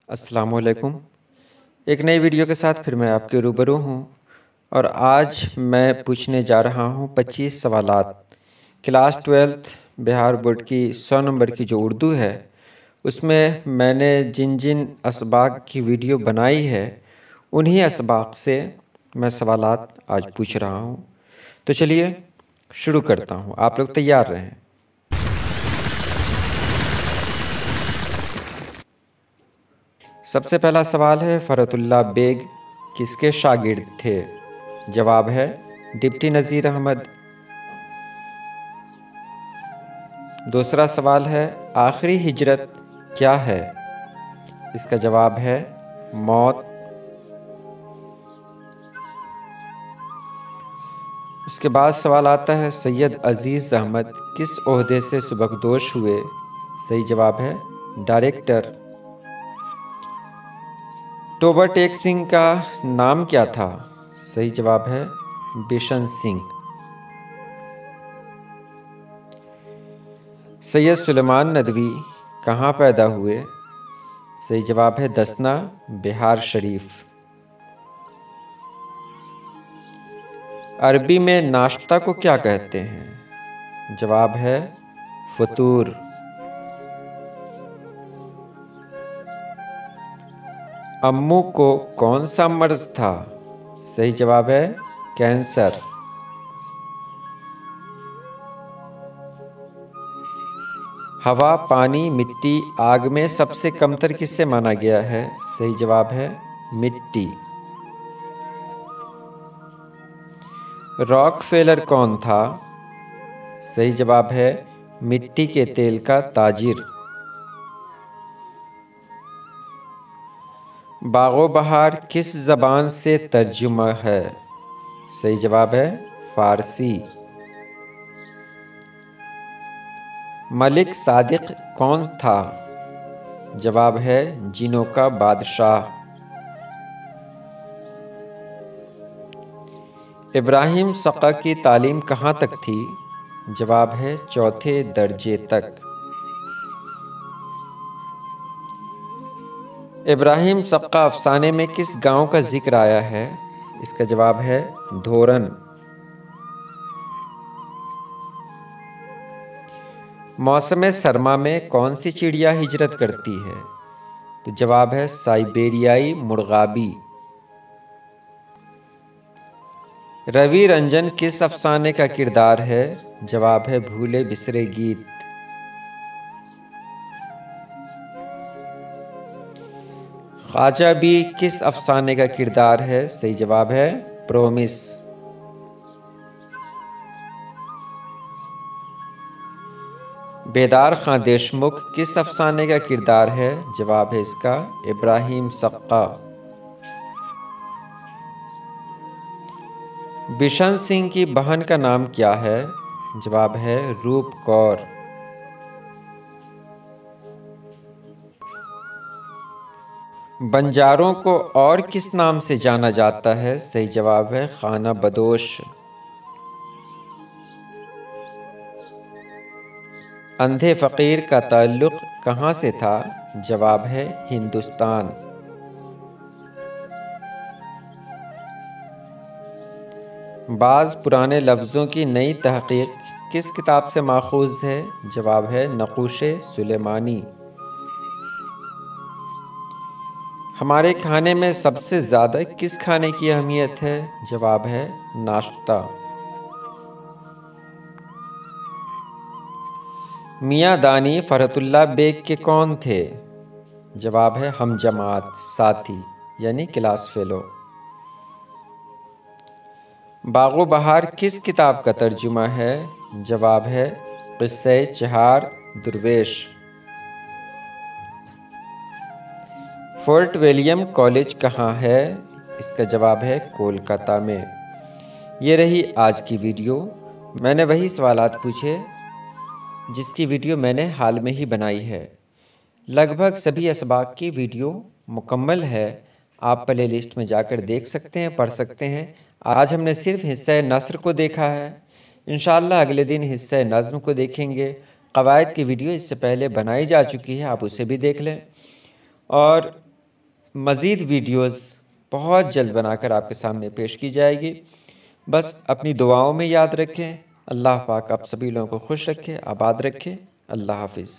अस्सलामुअलैकुम। एक नई वीडियो के साथ फिर मैं आपके रूबरू हूँ और आज मैं पूछने जा रहा हूँ 25 सवालात क्लास 12th बिहार बोर्ड की 100 नंबर की जो उर्दू है उसमें मैंने जिन जिन असबाक की वीडियो बनाई है उन्हीं असबाक से मैं सवालात आज पूछ रहा हूँ। तो चलिए शुरू करता हूँ, आप लोग तैयार रहें। सबसे पहला सवाल है, फ़रतुल्लाह बेग किसके शागिर्द थे? जवाब है डिप्टी नज़ीर अहमद। दूसरा सवाल है, आखिरी हिजरत क्या है? इसका जवाब है मौत। उसके बाद सवाल आता है, सैयद अजीज़ अहमद किस ओहदे से सुबकदोश हुए? सही जवाब है डायरेक्टर। टोबा टेक सिंह का नाम क्या था? सही जवाब है बिशन सिंह। सैयद सुलेमान नदवी कहाँ पैदा हुए? सही जवाब है दसना, बिहार शरीफ। अरबी में नाश्ता को क्या कहते हैं? जवाब है फतूर। अम्मू को कौन सा मर्ज था? सही जवाब है कैंसर। हवा, पानी, मिट्टी, आग में सबसे कमतर किससे माना गया है? सही जवाब है मिट्टी। रॉकफेलर कौन था? सही जवाब है मिट्टी के तेल का ताजिर। बागो बहार किस ज़बान से तर्जुमा है? सही जवाब है फ़ारसी। मलिक सादिक कौन था? जवाब है जिनों का बादशाह। इब्राहिम सक़ा की तालीम कहाँ तक थी? जवाब है चौथे दर्जे तक। इब्राहिम सक़ा अफसाने में किस गांव का जिक्र आया है? इसका जवाब है धोरन। मौसम सरमा में कौन सी चिड़िया हिजरत करती है? तो जवाब है साइबेरियाई मुर्गाबी। रवि रंजन किस अफसाने का किरदार है? जवाब है भूले बिसरे गीत। ख्वाजा भी किस अफसाने का किरदार है? सही जवाब है प्रोमिस। बेदार खां देशमुख किस अफसाने का किरदार है? जवाब है इसका इब्राहिम सक़ा। बिशन सिंह की बहन का नाम क्या है? जवाब है रूप कौर। बंजारों को और किस नाम से जाना जाता है? सही जवाब है खाना बदोश। अंधे फ़कीर का ताल्लुक़ कहाँ से था? जवाब है हिंदुस्तान। बाज़ पुराने लफ्ज़ों की नई तहक़ीक़ किस किताब से माख़ूज़ है? जवाब है नक़ूश सुलेमानी। हमारे खाने में सबसे ज़्यादा किस खाने की अहमियत है? जवाब है नाश्ता। मियाँ दानी फ़रतुल्लाह बेग के कौन थे? जवाब है हम जमात साथी यानी क्लास फेलो। बागो बहार किस किताब का तर्जुमा है? जवाब है क़िस्से Chahar Durvesh. Fort William college कहाँ है? इसका जवाब है कोलकाता में। ये रही आज की वीडियो। मैंने वही सवालात पूछे जिसकी वीडियो मैंने हाल में ही बनाई है। लगभग सभी असबाक की वीडियो मुकम्मल है, आप प्ले लिस्ट में जाकर देख सकते हैं, पढ़ सकते हैं। आज हमने सिर्फ हिस्सा नस्र को देखा है, इंशाअल्लाह अगले दिन हिस्सा नज़्म को देखेंगे। क़वायद की वीडियो इससे पहले बनाई जा चुकी है, आप उसे भी देख लें। और मज़ीद वीडियोस बहुत जल्द बनाकर आपके सामने पेश की जाएगी। बस अपनी दुआओं में याद रखें। अल्लाह पाक आप सभी लोगों को खुश रखे, आबाद रखे। अल्लाह हाफिज़।